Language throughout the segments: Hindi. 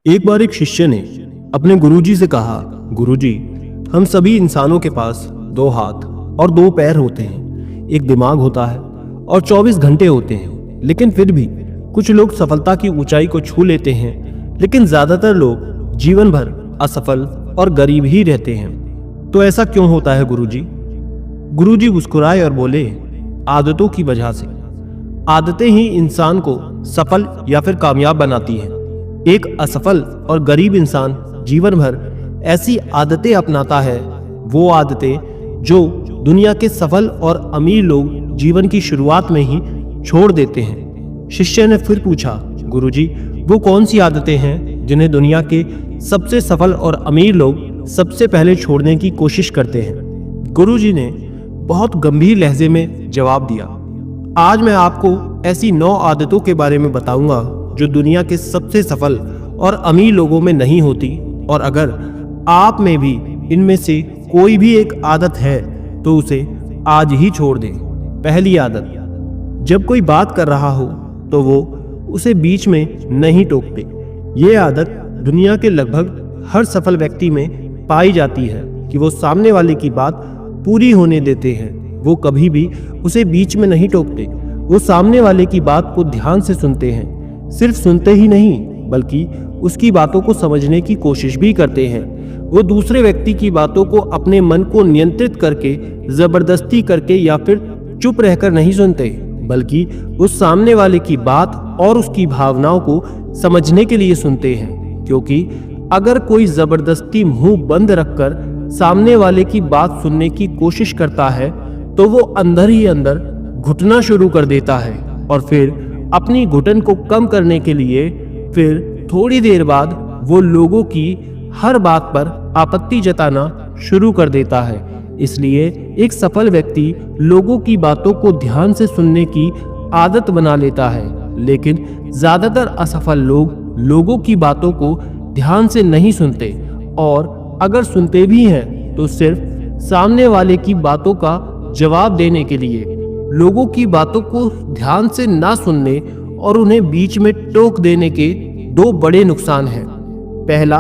एक बार एक शिष्य ने अपने गुरुजी से कहा, गुरुजी, हम सभी इंसानों के पास दो हाथ और दो पैर होते हैं, एक दिमाग होता है और 24 घंटे होते हैं, लेकिन फिर भी कुछ लोग सफलता की ऊंचाई को छू लेते हैं, लेकिन ज्यादातर लोग जीवन भर असफल और गरीब ही रहते हैं। तो ऐसा क्यों होता है गुरुजी? गुरुजी मुस्कुराए और बोले, आदतों की वजह से। आदतें ही इंसान को सफल या फिर कामयाब बनाती हैं। एक असफल और गरीब इंसान जीवन भर ऐसी आदतें अपनाता है, वो आदतें जो दुनिया के सफल और अमीर लोग जीवन की शुरुआत में ही छोड़ देते हैं। शिष्य ने फिर पूछा, गुरुजी, वो कौन सी आदतें हैं जिन्हें दुनिया के सबसे सफल और अमीर लोग सबसे पहले छोड़ने की कोशिश करते हैं? गुरुजी ने बहुत गंभीर लहजे में जवाब दिया, आज मैं आपको ऐसी 9 आदतों के बारे में बताऊंगा जो दुनिया के सबसे सफल और अमीर लोगों में नहीं होती, और अगर आप में भी इनमें से कोई भी एक आदत है तो उसे आज ही छोड़ दें। पहली आदत, जब कोई बात कर रहा हो तो वो उसे बीच में नहीं टोकते। ये आदत दुनिया के लगभग हर सफल व्यक्ति में पाई जाती है कि वो सामने वाले की बात पूरी होने देते हैं। वो कभी भी उसे बीच में नहीं टोकते। वो सामने वाले की बात को ध्यान से सुनते हैं। सिर्फ सुनते ही नहीं बल्कि उसकी बातों को समझने की कोशिश भी करते हैं। वो दूसरे व्यक्ति की बातों को अपने मन को नियंत्रित करके, जबरदस्ती करके या फिर चुप रहकर नहीं सुनते, बल्कि उस सामने वाले की बात और उसकी भावनाओं को समझने के लिए सुनते हैं। क्योंकि अगर कोई जबरदस्ती मुंह बंद रखकर सामने वाले की बात सुनने की कोशिश करता है तो वो अंदर ही अंदर घुटना शुरू कर देता है, और फिर अपनी घुटन को कम करने के लिए फिर थोड़ी देर बाद वो लोगों की हर बात पर आपत्ति जताना शुरू कर देता है। इसलिए एक सफल व्यक्ति लोगों की बातों को ध्यान से सुनने की आदत बना लेता है, लेकिन ज्यादातर असफल लोग लोगों की बातों को ध्यान से नहीं सुनते, और अगर सुनते भी हैं तो सिर्फ सामने वाले की बातों का जवाब देने के लिए। लोगों की बातों को ध्यान से ना सुनने और उन्हें बीच में टोक देने के 2 बड़े नुकसान हैं। पहला,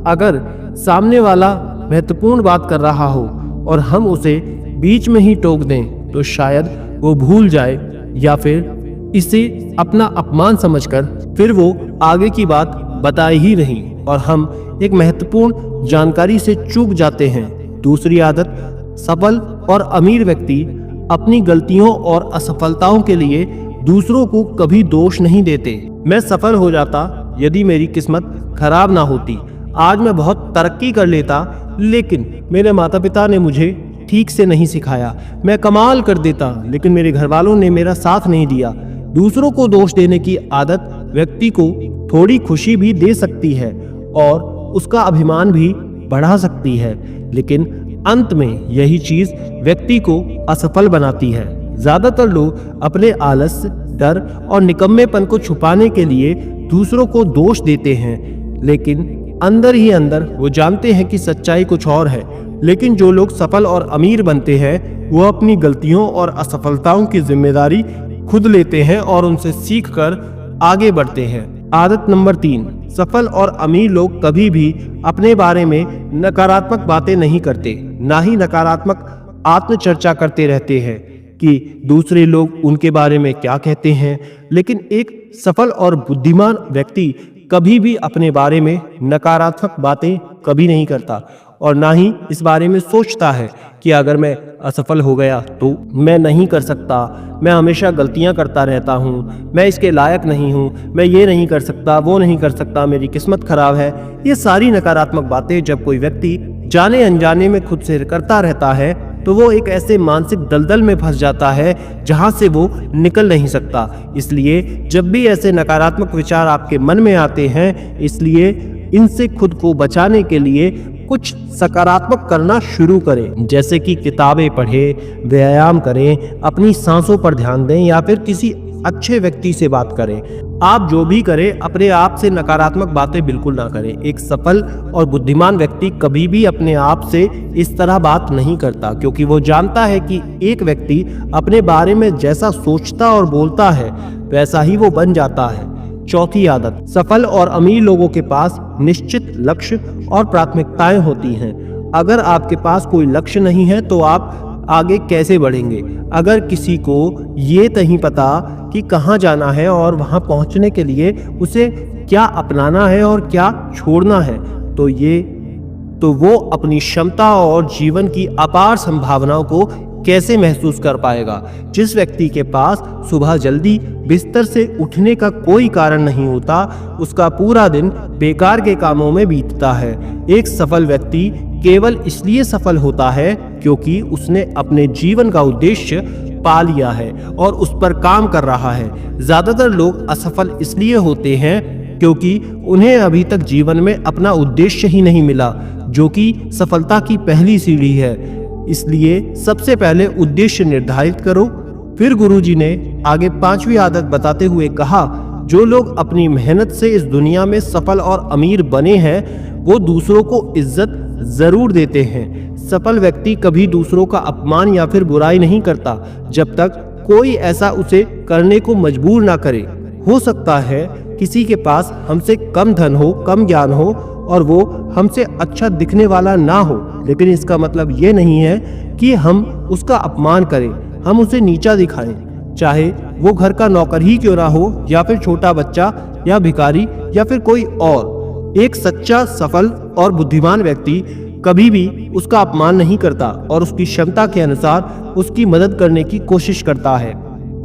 अगर सामने वाला महत्वपूर्ण बात कर रहा हो और हम उसे बीच में ही टोक दें तो शायद वो भूल जाए या फिर इसे अपना अपमान समझकर फिर वो आगे की बात बताए ही नहीं और हम एक महत्वपूर्ण जानकारी से चूक जाते हैं। दूसरी आदत, सफल और अमीर व्यक्ति अपनी गलतियों और असफलताओं के लिए दूसरों को कभी दोष नहीं देते। मैं सफल हो जाता यदि मेरी किस्मत खराब ना होती। आज मैं बहुत तरक्की कर लेता, लेकिन मेरे माता पिता ने मुझे ठीक से नहीं सिखाया। मैं कमाल कर देता, लेकिन मेरे घर वालों ने मेरा साथ नहीं दिया। दूसरों को दोष देने की आदत व्यक्ति को थोड़ी खुशी भी दे सकती है और उसका अभिमान भी बढ़ा सकती है, लेकिन अंत में यही चीज व्यक्ति को असफल बनाती है। ज्यादातर लोग अपने आलस, डर और निकम्मेपन को छुपाने के लिए दूसरों को दोष देते हैं, लेकिन अंदर ही अंदर वो जानते हैं कि सच्चाई कुछ और है। लेकिन जो लोग सफल और अमीर बनते हैं वो अपनी गलतियों और असफलताओं की जिम्मेदारी खुद लेते हैं और उनसे सीखकर आगे बढ़ते हैं। आदत नंबर 3, सफल और अमीर लोग कभी भी अपने बारे में नकारात्मक बातें नहीं करते, ना ही नकारात्मक आत्मचर्चा करते रहते हैं कि दूसरे लोग उनके बारे में क्या कहते हैं। लेकिन एक सफल और बुद्धिमान व्यक्ति कभी भी अपने बारे में नकारात्मक बातें कभी नहीं करता और ना ही इस बारे में सोचता है कि अगर मैं असफल हो गया तो मैं नहीं कर सकता, मैं हमेशा गलतियां करता रहता हूँ, मैं इसके लायक नहीं हूँ, मैं ये नहीं कर सकता, वो नहीं कर सकता, मेरी किस्मत खराब है। ये सारी नकारात्मक बातें जब कोई व्यक्ति जाने अनजाने में खुद से करता रहता है तो वो एक ऐसे मानसिक दलदल में फंस जाता है जहां से वो निकल नहीं सकता। इसलिए जब भी ऐसे नकारात्मक विचार आपके मन में आते हैं, इसलिए इनसे खुद को बचाने के लिए कुछ सकारात्मक करना शुरू करें, जैसे कि किताबें पढ़ें, व्यायाम करें, अपनी सांसों पर ध्यान दें या फिर किसी अच्छे व्यक्ति से बात करें। आप जो भी करें, अपने आप से नकारात्मक बातें बिल्कुल ना करें। एक सफल और बुद्धिमान व्यक्ति कभी भी अपने आप से इस तरह बात नहीं करता, क्योंकि वो जानता है कि एक व्यक्ति अपने बारे में जैसा सोचता और बोलता है वैसा ही वो बन जाता है। चौथी आदत, सफल और अमीर लोगों के पास निश्चित लक्ष्य और प्राथमिकताएं होती हैं। अगर आपके पास कोई लक्ष्य नहीं है तो आप आगे कैसे बढ़ेंगे? अगर किसी को ये नहीं पता कि कहाँ जाना है और वहाँ पहुँचने के लिए उसे क्या अपनाना है और क्या छोड़ना है, तो वो अपनी क्षमता और जीवन की अपार संभावनाओं को कैसे महसूस कर पाएगा? जिस व्यक्ति के पास सुबह जल्दी बिस्तर से उठने का कोई कारण नहीं होता, उसका पूरा दिन बेकार के कामों में बीतता है। एक सफल व्यक्ति केवल इसलिए सफल होता है क्योंकि उसने अपने जीवन का उद्देश्य पा लिया है और उस पर काम कर रहा है। ज्यादातर लोग असफल इसलिए होते हैं क्योंकि उन्हें अभी तक जीवन में अपना उद्देश्य ही नहीं मिला, जो कि सफलता की पहली सीढ़ी है। इसलिए सबसे पहले उद्देश्य निर्धारित करो। फिर गुरुजी ने आगे 5वीं आदत बताते हुए कहा, जो लोग अपनी मेहनत से इस दुनिया में सफल और अमीर बने हैं वो दूसरों को इज्जत जरूर देते हैं। सफल व्यक्ति कभी दूसरों का अपमान या फिर बुराई नहीं करता जब तक कोई ऐसा उसे करने को मजबूर ना करे। हो सकता है किसी के पास हमसे कम धन हो, कम ज्ञान हो और वो हमसे अच्छा दिखने वाला ना हो, लेकिन इसका मतलब ये नहीं है कि हम उसका अपमान करें, हम उसे नीचा दिखाएं। चाहे वो घर का नौकर ही क्यों ना हो या फिर छोटा बच्चा या भिखारी या फिर कोई और। एक सच्चा, सफल और बुद्धिमान व्यक्ति कभी भी उसका अपमान नहीं करता और उसकी क्षमता के अनुसार उसकी मदद करने की कोशिश करता है।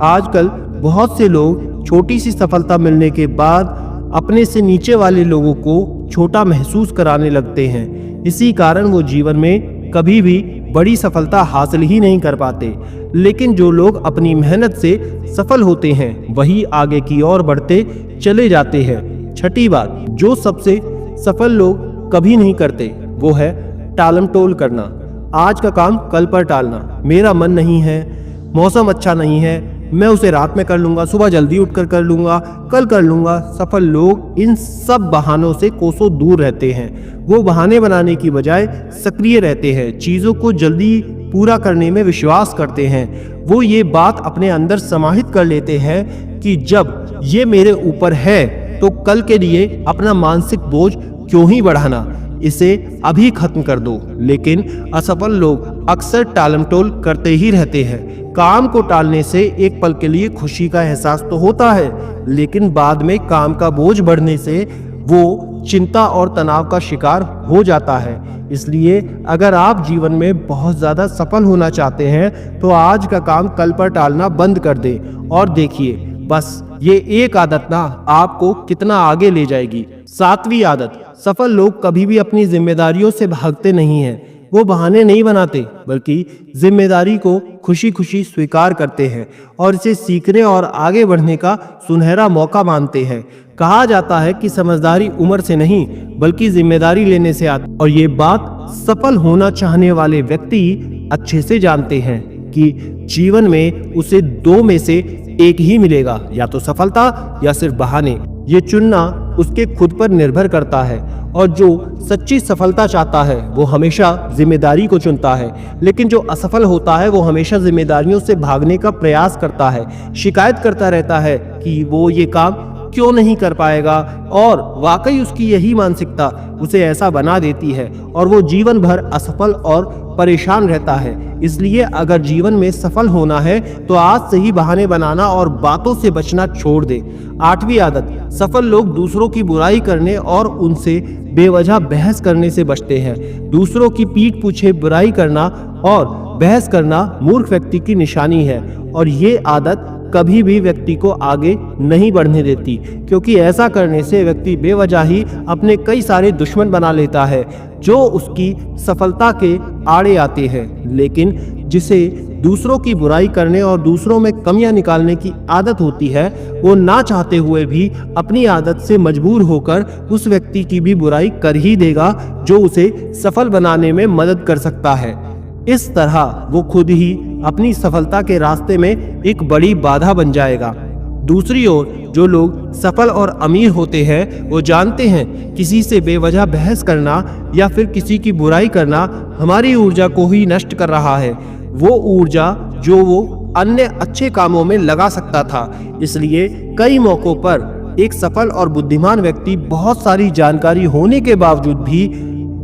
आजकल बहुत से लोग छोटी सी सफलता मिलने के बाद अपने से नीचे वाले लोगों को छोटा महसूस कराने लगते हैं। इसी कारण वो जीवन में कभी भी बड़ी सफलता हासिल ही नहीं कर पाते। लेकिन जो लोग अपनी मेहनत से सफल होते हैं वही आगे की ओर बढ़ते चले जाते हैं। छठी बात, जो सबसे सफल लोग कभी नहीं करते वो है टालम टोल करना। आज का काम कल पर टालना। मेरा मन नहीं है, मौसम अच्छा नहीं है, मैं उसे रात में कर लूंगा, सुबह जल्दी उठकर कर लूंगा, कल कर लूंगा। सफल लोग इन सब बहानों से कोसों दूर रहते हैं। वो बहाने बनाने की बजाय सक्रिय रहते हैं, चीजों को जल्दी पूरा करने में विश्वास करते हैं। वो ये बात अपने अंदर समाहित कर लेते हैं कि जब ये मेरे ऊपर है तो कल के लिए अपना मानसिक बोझ क्यों ही बढ़ाना, इसे अभी खत्म कर दो। लेकिन असफल लोग अक्सर टालमटोल करते ही रहते हैं। काम को टालने से एक पल के लिए खुशी का एहसास तो होता है, लेकिन बाद में काम का बोझ बढ़ने से वो चिंता और तनाव का शिकार हो जाता है। इसलिए अगर आप जीवन में बहुत ज्यादा सफल होना चाहते हैं तो आज का काम कल पर टालना बंद कर दें और देखिए बस ये एक आदत ना आपको कितना आगे ले जाएगी। 7वीं आदत, सफल लोग कभी भी अपनी जिम्मेदारियों से भागते नहीं हैं। वो बहाने नहीं बनाते बल्कि जिम्मेदारी को खुशी खुशी स्वीकार करते हैं और इसे सीखने और आगे बढ़ने का सुनहरा मौका मानते हैं। कहा जाता है कि समझदारी उम्र से नहीं बल्कि जिम्मेदारी लेने से आती, और ये बात सफल होना चाहने वाले व्यक्ति अच्छे से जानते हैं कि जीवन में उसे 2 में से एक ही मिलेगा, या तो सफलता या सिर्फ बहाने। ये चुनना उसके खुद पर निर्भर करता है और जो सच्ची सफलता चाहता है वो हमेशा जिम्मेदारी को चुनता है, लेकिन जो असफल होता है वो हमेशा जिम्मेदारियों से भागने का प्रयास करता है, शिकायत करता रहता है कि वो ये काम क्यों नहीं कर पाएगा, और वाकई उसकी यही मानसिकता उसे ऐसा बना देती है और वो जीवन भर असफल और परेशान रहता है। इसलिए अगर जीवन में सफल होना है तो आज से ही बहाने बनाना और बातों से बचना छोड़ दे। 8वीं आदत, सफल लोग दूसरों की बुराई करने और उनसे बेवजह बहस करने से बचते हैं। दूसरों की पीठ पीछे बुराई करना और बहस करना मूर्ख व्यक्ति की निशानी है और ये आदत कभी भी व्यक्ति को आगे नहीं बढ़ने देती, क्योंकि ऐसा करने से व्यक्ति बेवजह ही अपने कई सारे दुश्मन बना लेता है जो उसकी सफलता के आड़े आते हैं। लेकिन जिसे दूसरों की बुराई करने और दूसरों में कमियां निकालने की आदत होती है वो ना चाहते हुए भी अपनी आदत से मजबूर होकर उस व्यक्ति की भी बुराई कर ही देगा जो उसे सफल बनाने में मदद कर सकता है। इस तरह वो खुद ही अपनी सफलता के रास्ते में एक बड़ी बाधा बन जाएगा। दूसरी ओर जो लोग सफल और अमीर होते हैं वो जानते हैं किसी से बेवजह बहस करना या फिर किसी की बुराई करना हमारी ऊर्जा को ही नष्ट कर रहा है, वो ऊर्जा जो वो अन्य अच्छे कामों में लगा सकता था। इसलिए कई मौकों पर एक सफल और बुद्धिमान व्यक्ति बहुत सारी जानकारी होने के बावजूद भी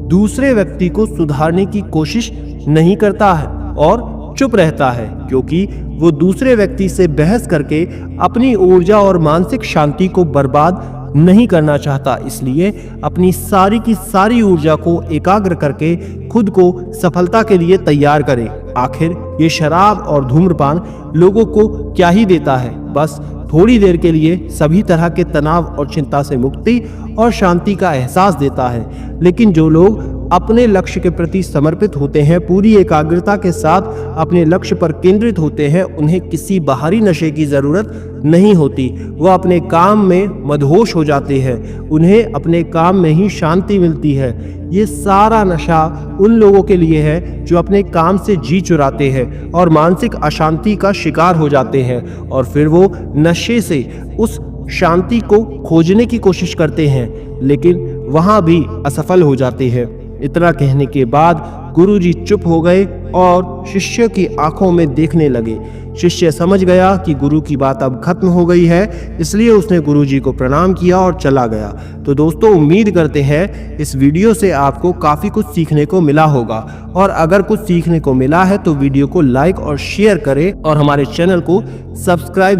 दूसरे व्यक्ति को सुधारने की कोशिश नहीं करता है और चुप रहता है, क्योंकि वो दूसरे व्यक्ति से बहस करके अपनी ऊर्जा और मानसिक शांति को बर्बाद नहीं करना चाहता। इसलिए अपनी सारी की सारी ऊर्जा को एकाग्र करके खुद को सफलता के लिए तैयार करे। आखिर ये शराब और धूम्रपान लोगों को क्या ही देता है, बस थोड़ी देर के लिए सभी तरह के तनाव और चिंता से मुक्ति और शांति का एहसास देता है। लेकिन जो लोग अपने लक्ष्य के प्रति समर्पित होते हैं, पूरी एकाग्रता के साथ अपने लक्ष्य पर केंद्रित होते हैं, उन्हें किसी बाहरी नशे की जरूरत नहीं होती। वो अपने काम में मदहोश हो जाते हैं, उन्हें अपने काम में ही शांति मिलती है। ये सारा नशा उन लोगों के लिए है जो अपने काम से जी चुराते हैं और मानसिक अशांति का शिकार हो जाते हैं, और फिर वो नशे से उस शांति को खोजने की कोशिश करते हैं, लेकिन वहां भी असफल हो जाते हैं। इतना कहने के बाद गुरुजी चुप हो गए और शिष्य की आंखों में देखने लगे। शिष्य समझ गया कि गुरु की बात अब खत्म हो गई है, इसलिए उसने गुरुजी को प्रणाम किया और चला गया। तो दोस्तों, उम्मीद करते हैं इस वीडियो से आपको काफ़ी कुछ सीखने को मिला होगा, और अगर कुछ सीखने को मिला है तो वीडियो को लाइक और शेयर करें और हमारे चैनल को सब्सक्राइब